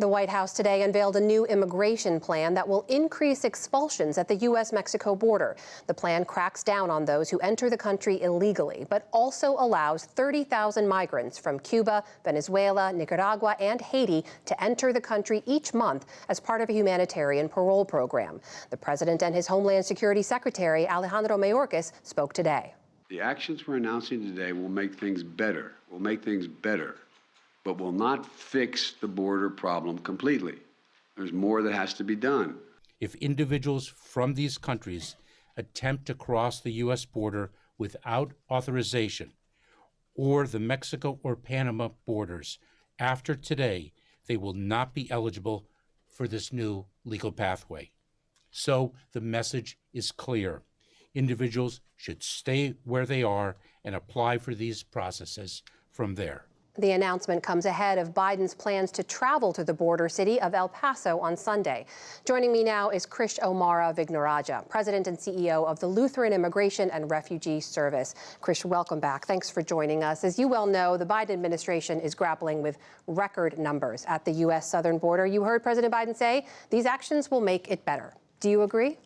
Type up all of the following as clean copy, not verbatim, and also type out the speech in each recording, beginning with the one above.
The White House today unveiled a new immigration plan that will increase expulsions at the U.S.-Mexico border. The plan cracks down on those who enter the country illegally, but also allows 30,000 migrants from Cuba, Venezuela, Nicaragua, and Haiti to enter the country each month as part of a humanitarian parole program. The president and his Homeland Security Secretary, Alejandro Mayorkas, spoke today. The actions we're announcing today will make things better, but will not fix the border problem completely. There's more that has to be done. If individuals from these countries attempt to cross the U.S. border without authorization, or the Mexico or Panama borders, after today, they will not be eligible for this new legal pathway. So the message is clear. Individuals should stay where they are and apply for these processes from there. The announcement comes ahead of Biden's plans to travel to the border city of El Paso on Sunday. Joining me now is Krish O'Mara Vignarajah, President and CEO of the Lutheran Immigration and Refugee Service. Krish, welcome back. Thanks for joining us. As you well know, the Biden administration is grappling with record numbers at the U.S. southern border. You heard President Biden say these actions will make it better. Do you agree?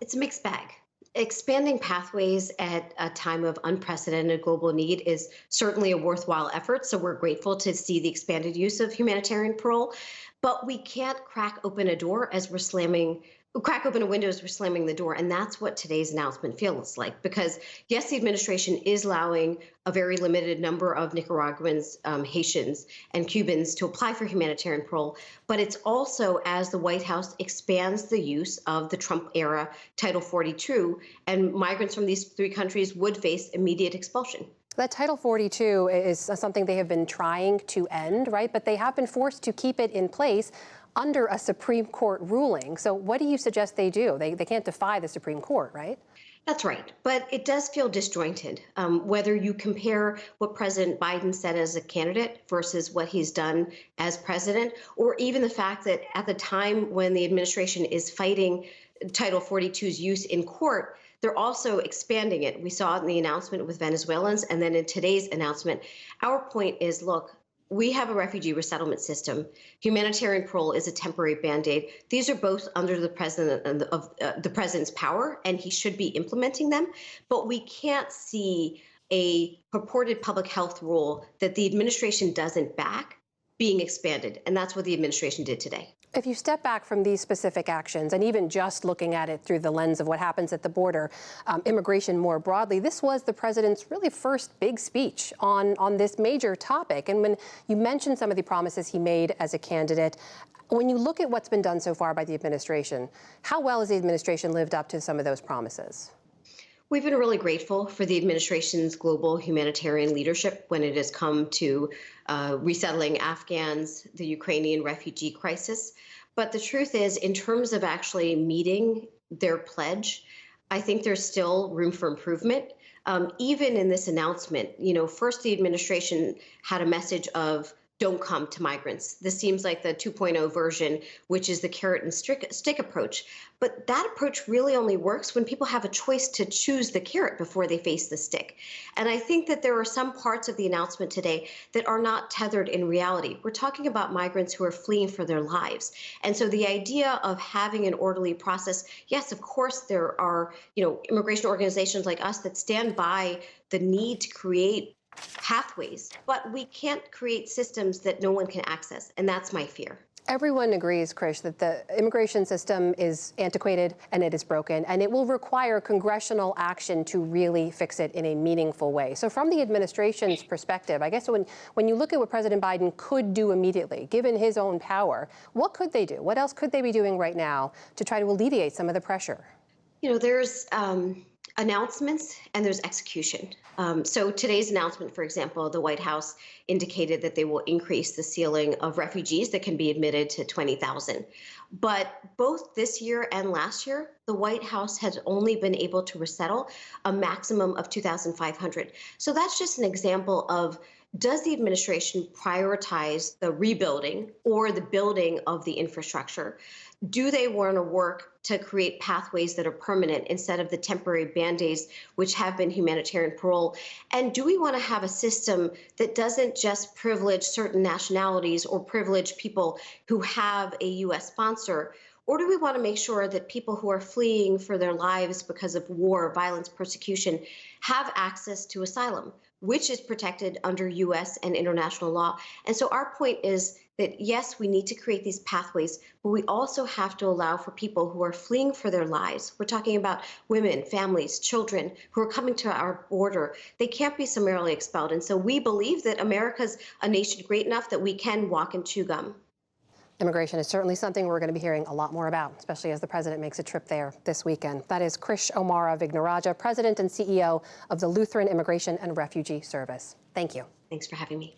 It's a mixed bag. Expanding pathways at a time of unprecedented global need is certainly a worthwhile effort, so we're grateful to see the expanded use of humanitarian parole. But we can't crack open a window as we're slamming the door, and that's what today's announcement feels like. Because yes, the administration is allowing a very limited number of Nicaraguans, Haitians, and Cubans to apply for humanitarian parole, but it's also as the White House expands the use of the Trump-era Title 42, and migrants from these three countries would face immediate expulsion. That Title 42 is something they have been trying to end, right? But they have been forced to keep it in place under a Supreme Court ruling. So what do you suggest they do? They can't defy the Supreme Court, right? That's right. But it does feel disjointed. Whether you compare what President Biden said as a candidate versus what he's done as president, or even the fact that at the time when the administration is fighting Title 42's use in court, they're also expanding it. We saw it in the announcement with Venezuelans, and then in today's announcement. Our point is, look, we have a refugee resettlement system. Humanitarian parole is a temporary Band-Aid. These are both under the president and the president's power, and he should be implementing them. But we can't see a purported public health rule that the administration doesn't back being expanded, and that's what the administration did today. If you step back from these specific actions, and even just looking at it through the lens of what happens at the border, immigration more broadly, this was the president's really first big speech on this major topic. And when you mentioned some of the promises he made as a candidate, when you look at what's been done so far by the administration, how well has the administration lived up to some of those promises? We've been really grateful for the administration's global humanitarian leadership when it has come to resettling Afghans, the Ukrainian refugee crisis. But the truth is, in terms of actually meeting their pledge, I think there's still room for improvement. Even in this announcement, first the administration had a message of don't come to migrants. This seems like the 2.0 version, which is the carrot and stick approach. But that approach really only works when people have a choice to choose the carrot before they face the stick. And I think that there are some parts of the announcement today that are not tethered in reality. We're talking about migrants who are fleeing for their lives. And so the idea of having an orderly process, yes, of course, there are, immigration organizations like us that stand by the need to create pathways, but we can't create systems that no one can access, and that's my fear. Everyone agrees, Krish, that the immigration system is antiquated and it is broken, and it will require congressional action to really fix it in a meaningful way. So from the administration's perspective, I guess when you look at what President Biden could do immediately, given his own power, what could they do? What else could they be doing right now to try to alleviate some of the pressure? There's announcements and there's execution. So today's announcement, for example, the White House indicated that they will increase the ceiling of refugees that can be admitted to 20,000. But both this year and last year, the White House has only been able to resettle a maximum of 2,500. So that's just an example of Does the administration prioritize the rebuilding or the building of the infrastructure? Do they want to work to create pathways that are permanent instead of the temporary band-aids, which have been humanitarian parole? And do we want to have a system that doesn't just privilege certain nationalities or privilege people who have a U.S. sponsor? Or do we want to make sure that people who are fleeing for their lives because of war, violence, persecution have access to asylum, which is protected under U.S. and international law? And so our point is that, yes, we need to create these pathways, but we also have to allow for people who are fleeing for their lives. We're talking about women, families, children who are coming to our border. They can't be summarily expelled. And so we believe that America's a nation great enough that we can walk and chew gum. Immigration is certainly something we're going to be hearing a lot more about, especially as the president makes a trip there this weekend. That is Krish Omara Vignarajah, president and CEO of the Lutheran Immigration and Refugee Service. Thank you. Thanks for having me.